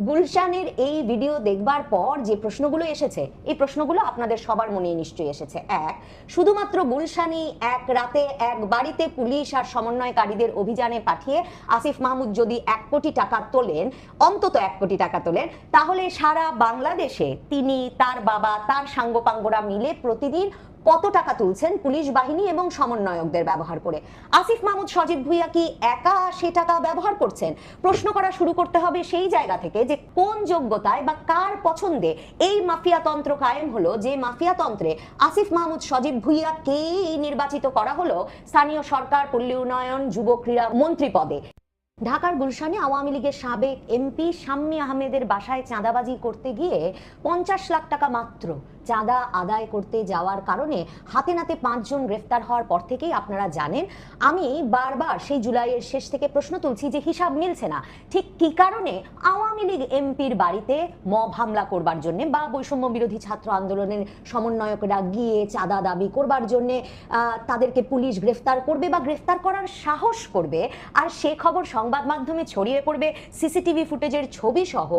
গুলশানের এই ভিডিও দেখবার পর যে প্রশ্নগুলো এসেছে, এই প্রশ্নগুলো আপনাদের সবার মনে নিশ্চয়ই এসেছে। এক, শুধুমাত্র গুলশানি এক রাতে এক বাড়িতে পুলিশ আর সমন্বয়কারীদের অভিযানে পাঠিয়ে আসিফ মাহমুদ যদি 1 কোটি টাকা তোলেন, অন্তত 1 কোটি টাকা তোলেন, তাহলে সারা বাংলাদেশে তিনি, তার বাবা, তার সাঙ্গপাঙ্গরা মিলে প্রতিদিন কত টাকা তুলছেন পুলিশ বাহিনী এবং সমন্বয়কদের ব্যবহার করে? আসিফ মাহমুদ সজীব ভুইয়া কি একা সে টাকা ব্যবহার করছেন? প্রশ্ন করা শুরু করতে হবে সেই জায়গা থেকে যে কোন যোগ্যতায় বা কার পছন্দে এই মাফিয়াতন্ত্র কায়েম হলো, যে মাফিয়াতন্ত্রে আসিফ মাহমুদ সজীব ভুইয়াকে নির্বাচিত করা হলো স্থানীয় সরকার, পল্লী উন্নয়ন, যুব ক্রীড়া মন্ত্রী পদে। ঢাকার গুলশানে আওয়ামী লীগের সাবেক এমপি শাম্মী আহমেদের বাসায় চাঁদাবাজি করতে গিয়ে 50 লাখ টাকা মাত্র চাঁদা আদায় করতে যাওয়ার কারণে হাতে নাতে 5 জন গ্রেফতার হওয়ার পর থেকেই আপনারা জানেন আমি বারবার সেই জুলাইয়ের শেষ থেকে প্রশ্ন তুলছি যে হিসাব মিলছে না। ঠিক কি কারণে আওয়ামী লীগ এমপির বাড়িতে মব হামলা করবার জন্য বা বৈষম্য বিরোধী ছাত্র আন্দোলনের সমন্বয়করা গিয়ে চাঁদা দাবি করবার জন্য তাদেরকে পুলিশ গ্রেফতার করবে বা গ্রেফতার করার সাহস করবে, আর সে খবর সংবাদ মাধ্যমে ছড়িয়ে পড়বে সিসিটিভি ফুটেজের ছবি সহ,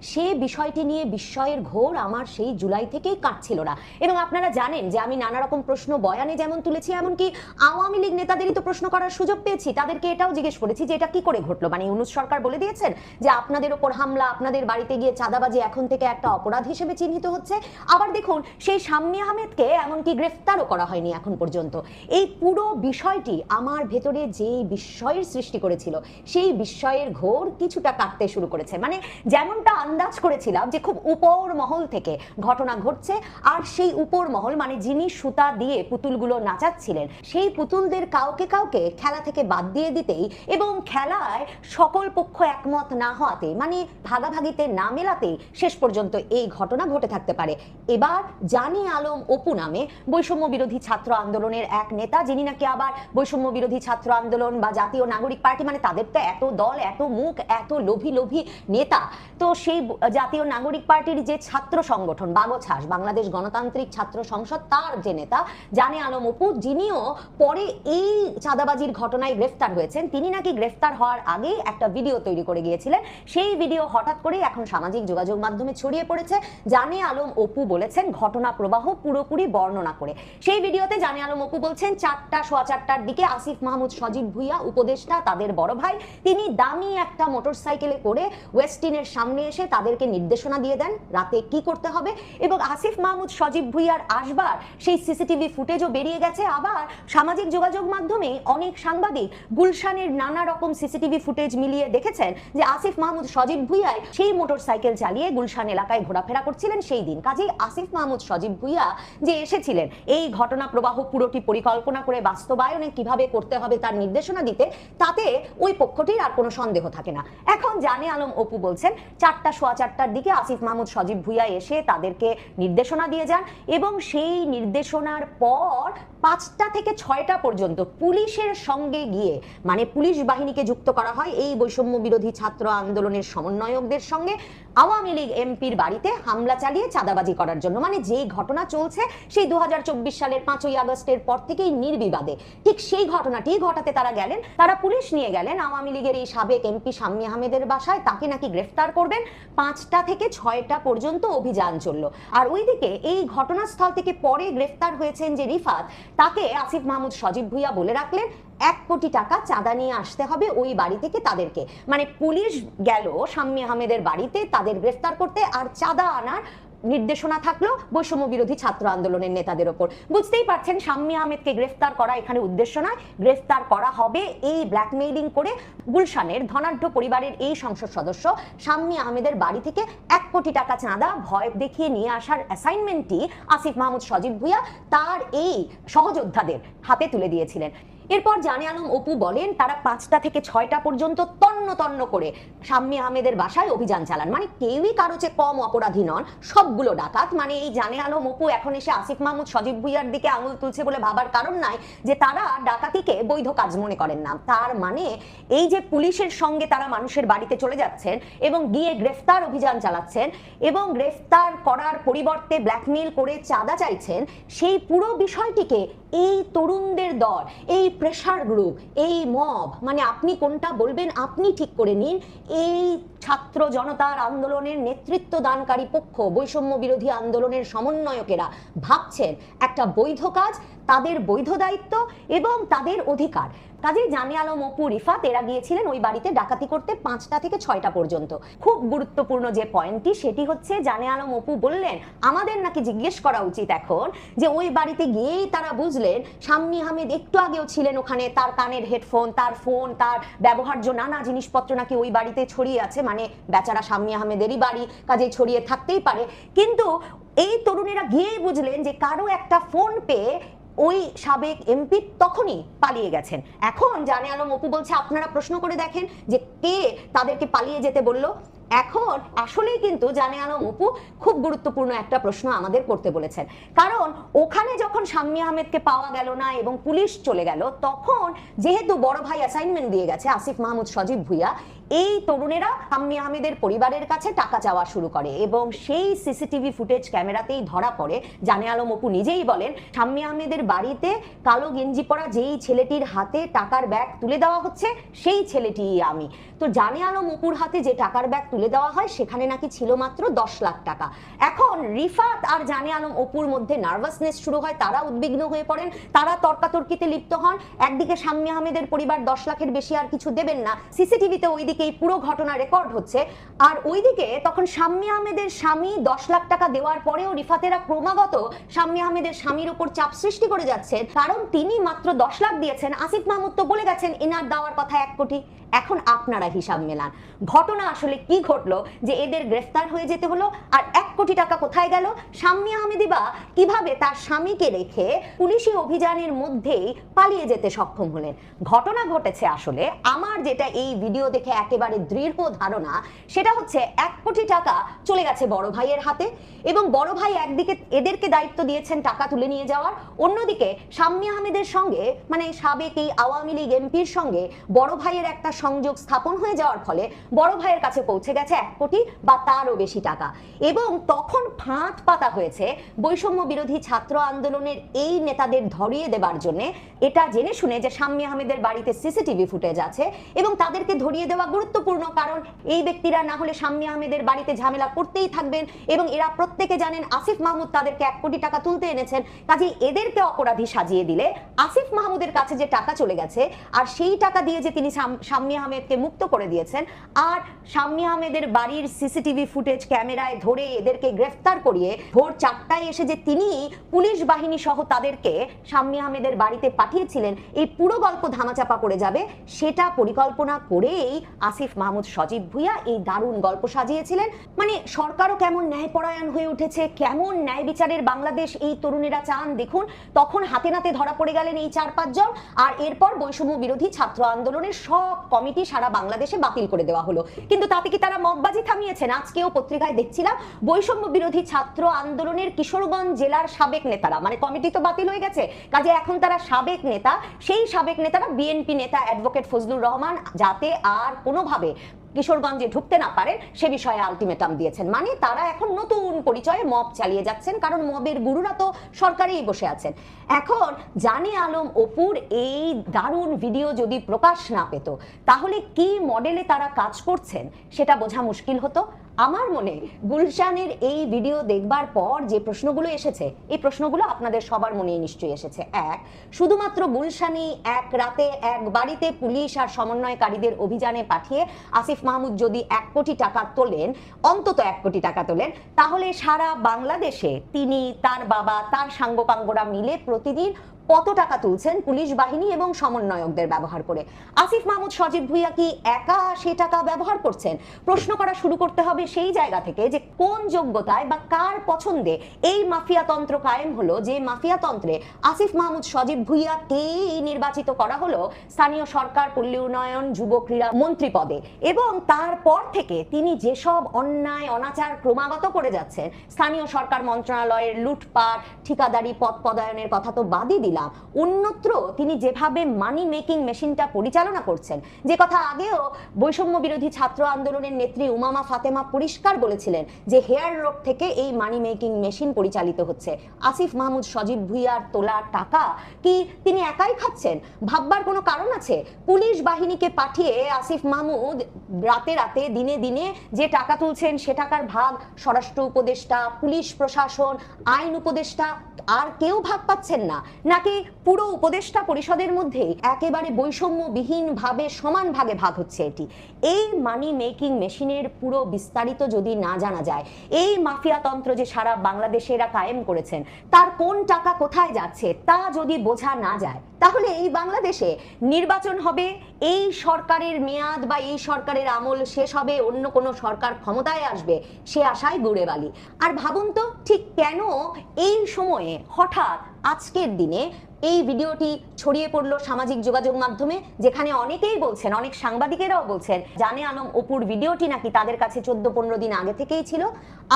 সে বিষয়টি নিয়ে বিস্ময়ের ঘোর আমার সেই জুলাই থেকেই ছিল না। এবং আপনারা জানেন যে আমি নানা রকম প্রশ্ন বয়ানে যেমন তুলেছি, এমনকি আওয়ামী লীগ নেতাদেরই তো প্রশ্ন করার সুযোগ পেয়েছি, তাদেরকে এটাও জিজ্ঞেস করেছি যে এটা কি করে ঘটলো। মানে ইউনূস সরকার বলে দিয়েছেন যে আপনাদের ওপর হামলা, আপনাদের বাড়িতে গিয়ে চাঁদাবাজি এখন থেকে একটা অপরাধ হিসেবে চিহ্নিত হচ্ছে। আবার দেখুন সেই শাম্মী আহমেদকে এমনকি গ্রেফতারও করা হয়নি এখন পর্যন্ত। এই পুরো বিষয়টি আমার ভেতরে যে বিস্ময়ের সৃষ্টি করেছিল, সেই বিস্ময়ের ঘোর কিছুটা কাটতে শুরু করেছে। মানে যেমনটা আন্দাজ করেছিলাম যে খুব উপর মহল থেকে ঘটনা ঘটছে, আর সেই উপর মহল মানে যিনি সুতা দিয়ে পুতুলগুলো নাচাচ্ছিলেন, সেই পুতুলদের কাউকে কাউকে খেলা থেকে বাদ দিয়ে দিতেই এবং খেলায় সকল পক্ষ একমত না হওয়াতে, মানে ভাগাভাগিতে না মেলাতেই শেষ পর্যন্ত এই ঘটনা ঘটে থাকতে পারে। এবার জানি আলম অপু নামে বৈষম্য বিরোধী ছাত্র আন্দোলনের এক নেতা, যিনি নাকি আবার বৈষম্য বিরোধী ছাত্র আন্দোলন বা জাতীয় নাগরিক পার্টি, মানে তাদের তো এত দল, এত মুখ, এত লোভী লোভী নেতা, তো সেই জাতীয় নাগরিক পার্টির যে ছাত্র সংগঠন বাগছাস, বাংলাদেশ গণতান্ত্রিক ছাত্র সংসদ, তার যে নেতা জানে আলম অপু, যিনিও পরে এই চাঁদাবাজির ঘটনায় গ্রেফতার হয়েছেন, তিনি নাকি গ্রেফতার হওয়ার আগে একটা ভিডিও তৈরি করে গিয়েছিলেন। সেই ভিডিও হঠাৎ করে এখন সামাজিক যোগাযোগ মাধ্যমে ছড়িয়ে পড়েছে। জানে আলম অপু বলেছেন ঘটনা প্রবাহ পুরোপুরি বর্ণনা করে। সেই ভিডিওতে জানে আলম অপু বলছেন 4টা সোয়া 4টার দিকে আসিফ মাহমুদ সজীব ভুইয়া উপদেষ্টা, তাদের বড় ভাই, তিনি দামি একটা মোটরসাইকেলে করে ওয়েস্টিনের সামনে এসে তাদেরকে নির্দেশনা দিয়ে দেন রাতে কি করতে হবে। এবং আসিফ মাহমুদ সজীব ভুইয়ার আসবার সেই সিসিটিভি ফুটেজও বেরিয়ে গেছে। আবার সামাজিক যোগাযোগ মাধ্যমে অনেক সাংবাদিক গুলশানের নানা রকম সিসিটিভি ফুটেজ মিলিয়ে দেখেছেন যে আসিফ মাহমুদ সজীব ভুইয়া সেই মোটরসাইকেল চালিয়ে গুলশান এলাকায় ঘোরাফেরা করছিলেন সেই দিন। কাজেই আসিফ মাহমুদ সজীব ভুইয়া যে এসেছিলেন এই ঘটনা প্রবাহ পুরোটি পরিকল্পনা করে বাস্তবায়নে কিভাবে করতে হবে তার নির্দেশনা দিতে, তাতে ওই পক্ষটির আর কোনো সন্দেহ থাকে না। এখন জানে আলম অপু বলছেন 4টা সোয়া 4টার দিকে আসিফ মাহমুদ সজীব ভুইয়া এসে তাদেরকে নির্দেশনা দিয়ে যান এবং সেই নির্দেশনার পর 5টা থেকে 6টা পর্যন্ত পুলিশের সঙ্গে গিয়ে, মানে পুলিশ বাহিনীকে যুক্ত করা হয় এই বৈষম্য বিরোধী ছাত্র আন্দোলনের সমন্বয়কদের সঙ্গে আওয়ামী লীগ এমপির বাড়িতে হামলা চালিয়ে চাঁদাবাজি করার জন্য। মানে যেই ঘটনা চলছে সেই 2024 সালের 5ই আগস্টের পর থেকেই নির্বিবাদে ঠিক সেই ঘটনাটি ঘটাতে তারা গেলেন। তারা পুলিশ নিয়ে গেলেন আওয়ামী লীগের এই সাবেক এমপি শাম্মী আহমেদের বাসায়, তাকে নাকি গ্রেফতার করবেন। 5টা থেকে 6টা পর্যন্ত অভিযান চললো। আর ওইদিকে এই ঘটনাস্থল থেকে পরে গ্রেফতার হয়েছেন যে রিফাত, তাকে আসিফ মাহমুদ সজীব ভুইয়া বলে রাখলেন 1 কোটি টাকা চাঁদা নিয়ে আসতে হবে ওই বাড়ি থেকে তাদেরকে। মানে পুলিশ গেল শাম্মী আহমেদের বাড়িতে তাদের গ্রেফতার করতে, আর চাঁদা আনার নির্দেশনা থাকলো বৈষম্য বিরোধী ছাত্র আন্দোলনের নেতাদের ওপর। বুঝতেই পারছেন শাম্মী আহমেদকে গ্রেফতার করা এখানে উদ্দেশ্য নয়, গ্রেফতার করা হবে এই ব্ল্যাকমেইলিং করে গুলশানের ধনাঢ্য পরিবারের এই সংসদ সদস্য শাম্মী আহমেদের বাড়ি থেকে 1 কোটি টাকা চাঁদা ভয় দেখিয়ে নিয়ে আসার অ্যাসাইনমেন্টটি আসিফ মাহমুদ সজীব ভুইয়া তার এই সহযোদ্ধাদের হাতে তুলে দিয়েছিলেন। এরপর জানে আলম অপু বলেন তারা 5টা থেকে 6টা পর্যন্ত তন্ন তন্ন করে শাম্মী আহমেদের বাসায় অভিযান চালান। মানে কেউই কারো চেয়ে কম অপরাধী নন, সবগুলো ডাকাত। মানে এই জানে আলম অপু এখন এসে আসিফ মাহমুদ সজীব ভুইয়ার দিকে আঙুল তুলছে বলে ভাবার কারণ নাই যে তারা ডাকাতিকে বৈধ কাজ মনে করেন না। তার মানে এই যে পুলিশের সঙ্গে তারা মানুষের বাড়িতে চলে যাচ্ছেন এবং গিয়ে গ্রেফতার অভিযান চালাচ্ছেন এবং গ্রেফতার করার পরিবর্তে ব্ল্যাকমেইল করে চাঁদা চাইছেন, সেই পুরো বিষয়টিকে এই তরুণদের দল, এই প্রেসার গ্রুপ, এই মব, মানে আপনি কোনটা বলবেন আপনি ঠিক করে নিন, এই ছাত্র জনতার আন্দোলনের নেতৃত্ব দানকারী পক্ষ, বৈষম্য বিরোধী আন্দোলনের সমন্বয়কেরা ভাবছেন একটা বৈধ কাজ, তাদের বৈধ দায়িত্ব এবং তাদের অধিকার। কাজেই জানে আলম অপু, রিফাত এরা গিয়েছিলেন ওই বাড়িতে ডাকাতি করতে 5টা থেকে 6টা পর্যন্ত। খুব গুরুত্বপূর্ণ যে পয়েন্টটি সেটি হচ্ছে, জানে আলম অপু বললেন আমাদের নাকি জিজ্ঞেস করা উচিত এখন যে ওই বাড়িতে গিয়েই তারা বুঝলেন শাম্মী আহমেদ একটু আগেও ছিলেন ওখানে, তার কানের হেডফোন, তার ফোন, তার ব্যবহার্য নানা জিনিসপত্র নাকি ওই বাড়িতে ছড়িয়ে আছে, মানে বেচারা শাম্মী আহমেদেরই বাড়ি, কাজেই ছড়িয়ে থাকতেই পারে। কিন্তু এই তরুণেরা গিয়েই বুঝলেন যে কারো একটা ফোন পেয়ে ওই সাবেক এমপি তখনই পালিয়ে গেছেন। এখন জানে আলম অপু বলছে আপনারা প্রশ্ন করে দেখেন যে কে তাদেরকে পালিয়ে যেতে বলল। এখন আসলেই কিন্তু জানে আলম অপু খুব গুরুত্বপূর্ণ একটা প্রশ্ন আমাদের করতে বলেছেন, কারণ ওখানে যখন শাম্মী আহমেদকে পাওয়া গেল না এবং পুলিশ চলে গেল, তখন যেহেতু বড় ভাই অ্যাসাইনমেন্ট দিয়ে গেছে আসিফ মাহমুদ সজীব ভুইয়া, এই তরুণেরা শাম্মী আহমেদের পরিবারের কাছে টাকা চাওয়া শুরু করে এবং সেই সিসিটিভি ফুটেজ ক্যামেরাতেই ধরা পড়ে। জানে আলম অপু নিজেই বলেন শাম্মী আহমেদের বাড়িতে কালো গেঞ্জি পরা যেই ছেলেটির হাতে টাকার ব্যাগ তুলে দেওয়া হচ্ছে সেই ছেলেটিই আমি। তো জানে আলম অপুর হাতে যে টাকার ব্যাগ তুলে দেওয়া হয় সেখানে নাকি ছিল মাত্র 10 লাখ টাকা। এখন রিফাত আর জানে আলম অপুর মধ্যে নার্ভাসনেস শুরু হয়, তারা উদ্বিগ্ন হয়ে পড়েন, তারা তর্কাতর্কিতে লিপ্ত হন। একদিকে শাম্মী আহমেদের পরিবার 10 লাখের বেশি আর কিছু দেবেন না, সিসিটিভিতে ওইদিকে এই পুরো ঘটনা রেকর্ড হচ্ছে, আর ওইদিকে তখন শাম্মী আহমেদের স্বামী 10 লাখ টাকা দেওয়ার পরেও রিফাতেরা ক্রমাগত শাম্মী আহমেদের স্বামীর উপর চাপ সৃষ্টি করে যাচ্ছেন, কারণ তিনি মাত্র 10 লাখ দিয়েছেন, আসিফ মাহমুদ তো বলে গেছেন এনার দেওয়ার কথা 1 কোটি। এখন আপনারা হিসাব মেলান ঘটনা আসলে কি ঘটলো যে এদের গ্রেফতার হয়ে যেতে হলো, আর 1 কোটি টাকা কোথায় গেল? শাম্মী আহমেদি বা কিভাবে তার স্বামীকে রেখে পুলিশি অভিযানের মধ্যেই পালিয়ে যেতে সক্ষম হলেন? ঘটনা ঘটেছে আসলে, আমার যেটা এই ভিডিও দেখে একেবারে দৃঢ় ধারণা সেটা হচ্ছে 1 কোটি টাকা চলে গেছে বড় ভাইয়ের হাতে, এবং বড় ভাই একদিকে এদেরকে দায়িত্ব দিয়েছেন টাকা তুলে নিয়ে যাওয়ার, অন্যদিকে শাম্মী আহমেদের সঙ্গে মানে সাবেক এই আওয়ামী লীগ এমপির সঙ্গে বড় ভাইয়ের একটা সংযোগ স্থাপন হয়ে যাওয়ার ফলে বড় ভাইয়ের কাছে পৌঁছে গেছে 1 কোটি বা তারও বেশি টাকা। এবং তখন ফাঁদ পাতা হয়েছে বৈষম্য বিরোধী ছাত্র আন্দোলনের এই নেতাদের ধরিয়ে দেবার জন্য, এটা জেনে শুনে যে শাম্মী আহমেদের বাড়িতে সিসিটিভি ফুটেজ আছে এবং তাদেরকে ধরিয়ে দেওয়া গুরুত্বপূর্ণ, কারণ এই ব্যক্তিরা না হলে শাম্মী আহমেদের বাড়িতে ঝামেলা করতেই থাকবেন এবং এরা প্রত্যেকে জানেন আসিফ মাহমুদ তাদেরকে 1 কোটি টাকা তুলতে এনেছেন, কাজেই এদেরকে অপরাধী সাজিয়ে দিলে আসিফ মাহমুদের কাছে যে টাকা চলে গেছে আর সেই টাকা দিয়ে যে তিনি শাম্মী আহমেদকে মুক্ত করে দিয়েছেন, আর শাম্মী আহমেদের বাড়ির সিসিটিভি ফুটেজ ক্যামেরায় ধরে এদেরকে গ্রেফতার করিয়ে ভোর 4টায় এসে যে তিনি পুলিশ বাহিনী সহ তাদেরকে শাম্মী আহমেদের বাড়িতে পাঠিয়েছিলেন, এই পুরো গল্প ধামাচাপা পড়ে যাবে, সেটা পরিকল্পনা করেই আসিফ মাহমুদ সজীব ভুইয়া এই দারুণ গল্প সাজিয়েছিলেন। মানে সরকারও কেমন ন্যায়পরায়ণ হয়ে উঠেছে, কেমন ন্যায় বিচারের বাংলাদেশ এই তরুণেরা চান দেখুন। তখন হাতে নাতে ধরা পড়ে গেলেন এই 4-5 জন, আর এরপর বৈষম্য বিরোধী ছাত্র আন্দোলনের সব কমিটি সারা বাংলাদেশে বাতিল করে দেওয়া হলো। কিন্তু তাতে কি তারা মগবাজি থামিয়েছেন? আজকেও পত্রিকায় দেখছিলাম বৈষম্য বিরোধী ছাত্র আন্দোলনের কিশোরগঞ্জ জেলার সাবেক নেতারা, মানে কমিটি তো বাতিল হয়ে গেছে, কাজে এখন তারা সাবেক নেতা, সেই সাবেক নেতারা বিএনপি নেতা অ্যাডভোকেট ফজলুর রহমান যাতে আর কোনোভাবে কিশোরগঞ্জে ঢুকতে না পারেন সে বিষয়ে আলটিমেটাম দিয়েছেন। মানে তারা এখন নতুন পরিচয়ে মব চালিয়ে যাচ্ছেন, কারণ মবের গুরুরা তো সরকারেই বসে আছেন। এখন জানে আলম অপুর এই দারুণ ভিডিও যদি প্রকাশ না পেত তাহলে কি মডেলে তারা কাজ করছেন সেটা বোঝা মুশকিল হতো। আমার মনে গুলশানের এই ভিডিও দেখবার পর যে প্রশ্নগুলো এসেছে, এই প্রশ্নগুলো আপনাদের সবার মনেই নিশ্চয়ই এসেছে। 1, শুধুমাত্র গুলশানি এক রাতে এক বাড়িতে পুলিশ আর সমন্বয়কারীদের অভিযানে পাঠিয়ে আসিফ মাহমুদ যদি 1 কোটি টাকা তোলেন, অন্তত 1 কোটি টাকা তোলেন, তাহলে সারা বাংলাদেশে তিনি, তার বাবা, তার সাঙ্গপাঙ্গরা মিলে প্রতিদিন কত টাকা তুলছেন পুলিশ বাহিনী এবং সমন্বয়কদের ব্যবহার করে? আসিফ মাহমুদ সজীব ভুইয়া কি একা সে টাকা ব্যবহার করছেন? প্রশ্ন করা শুরু করতে হবে সেই জায়গা থেকে যে কোন যোগ্যতায় বা কার পছন্দে এই মাফিয়াতন্ত্র কায়েম হলো, যে মাফিয়াতন্ত্রে আসিফ মাহমুদ সজীব ভুইয়াকেই নির্বাচিত করা হলো স্থানীয় সরকার, পল্লী উন্নয়ন, যুব ক্রীড়া মন্ত্রী পদে, এবং তারপর থেকে তিনি যেসব অন্যায় অনাচার ক্রমাগত করে যাচ্ছেন, স্থানীয় সরকার মন্ত্রণালয়ের লুটপাট, ঠিকাদারি, পদ পদায়নের কথা তো বাদই দিলাম, দিলাম, অন্যত্র তিনি যেভাবে মানি মেকিং মেশিনটা পরিচালনা করছেন, যে কথা আগেও বৈষম্য বিরোধী ছাত্র আন্দোলনের নেত্রী উমামা ফাতেমা পরিষ্কার বলেছিলেন যে হেয়ার রোড থেকে এই মানি মেকিং মেশিন পরিচালিত হচ্ছে। আসিফ মাহমুদ সজীব ভুইয়ার তোলা টাকা কি তিনি একাই খাচ্ছেন? ভাববার কোনো কারণ আছে? পুলিশ বাহিনীকে পাঠিয়ে আসিফ মাহমুদ রাতে রাতে দিনে দিনে যে টাকা তুলছেন সে টাকার ভাগ স্বরাষ্ট্র উপদেষ্টা, পুলিশ প্রশাসন, আইন উপদেষ্টা আর কেউ ভাগ পাচ্ছেন না? নাকি পুরো উপদেষ্টা পরিষদের মধ্যে একেবারে বৈষম্যবিহীন ভাবে সমান ভাগে ভাগ হচ্ছে এটি? এই মানি মেকিং মেশিনের পুরো বিস্তারিত যদি না জানা যায়, এই মাফিয়া তন্ত্র যে সারা বাংলাদেশে এরা কায়েম করেছেন তার কোন টাকা কোথায় যাচ্ছে তা যদি বোঝা না যায়, তাহলে এই বাংলাদেশে নির্বাচন হবে, এই সরকারের মেয়াদ বা এই সরকারের আমল শেষ হবে, অন্য কোনো সরকার ক্ষমতায় আসবে, সে আশায় গুড়ে বালি। আর ভাবুন তো ঠিক কেন এই সময়ে হঠাৎ আজকের দিনে এই ভিডিওটি ছড়িয়ে পড়লো সামাজিক যোগাযোগ মাধ্যমে, যেখানে অনেকেই বলছেন, অনেক সাংবাদিকেরাও বলছেন জানে আলম অপুর ভিডিওটি নাকি তাদের কাছে 14-15 দিন আগে থেকেই ছিল।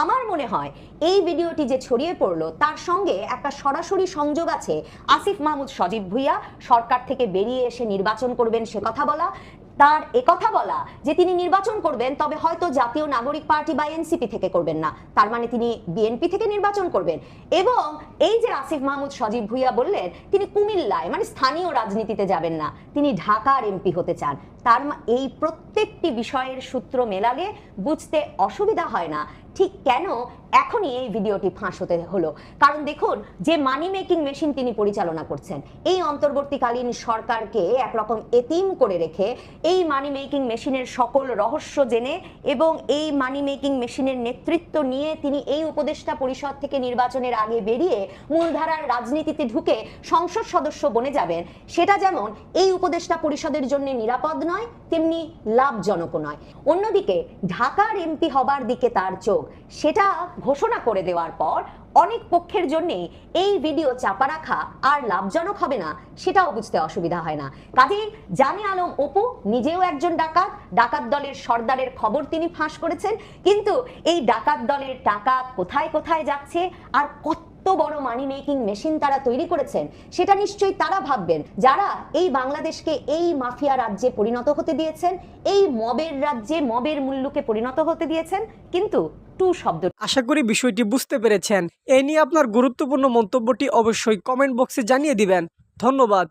আমার মনে হয় এই ভিডিওটি যে ছড়িয়ে পড়লো তার সঙ্গে একটা সরাসরি সংযোগ আছে আসিফ মাহমুদ সজীব ভুইয়া সরকার থেকে বেরিয়ে এসে নির্বাচন করবেন সে কথা বলা, তার একথা বলা যে তিনি নির্বাচন করবেন তবে হয়তো জাতীয় নাগরিক পার্টি বা এনসিপি থেকে করবেন না, তার মানে তিনি বিএনপি থেকে নির্বাচন করবেন। এবং এই যে আসিফ মাহমুদ সজীব ভুইয়া বললেন তিনি কুমিল্লায় মানে স্থানীয় রাজনীতিতে যাবেন না, তিনি ঢাকার এমপি হতে চান, তার এই প্রত্যেকটি বিষয়ের সূত্র মেলালে বুঝতে অসুবিধা হয় না ঠিক কেন এখনই এই ভিডিওটি ফাঁস হতে হলো। কারণ দেখুন, যে মানি মেকিং মেশিন তিনি পরিচালনা করছেন, এই অন্তর্বর্তীকালীন সরকারকে একরকম এতিম করে রেখে এই মানি মেকিং মেশিনের সকল রহস্য জেনে এবং এই মানি মেকিং মেশিনের নেতৃত্ব নিয়ে তিনি এই উপদেষ্টা পরিষদ থেকে নির্বাচনের আগে বেরিয়ে মূলধারার রাজনীতিতে ঢুকে সংসদ সদস্য বনে যাবেন, সেটা যেমন এই উপদেষ্টা পরিষদের জন্য নিরাপদ নয় তেমনি লাভজনকও নয়। অন্যদিকে ঢাকার এমপি হবার দিকে তার চোখ, সেটা ঘোষণা করে দেওয়ার পর অনেক পক্ষের জন্য এই ভিডিও চাপা রাখা আর লাভজনক হবে না সেটাও বুঝতে অসুবিধা হয় না। কাজেই জানে আলম অপু নিজেও একজন ডাকাত, ডাকাত দলের সর্দারের খবর তিনি ফাঁস করেছেন, কিন্তু এই ডাকাত দলের টাকা কোথায় কোথায় যাচ্ছে আর কত বড় মানি মেকিং মেশিন তারা তৈরি করেছেন সেটা নিশ্চয়ই তারা ভাববেন যারা এই বাংলাদেশকে এই মাফিয়া রাজ্যে পরিণত হতে দিয়েছেন, এই মবের রাজ্যে মবের মুল্লুকে পরিণত হতে দিয়েছেন। কিন্তু শব্দ। আশা করি বিষয়টি বুঝতে পেরেছেন। এই নিয়ে আপনার গুরুত্বপূর্ণ মন্তব্যটি অবশ্যই কমেন্ট বক্সে জানিয়ে দিবেন। ধন্যবাদ।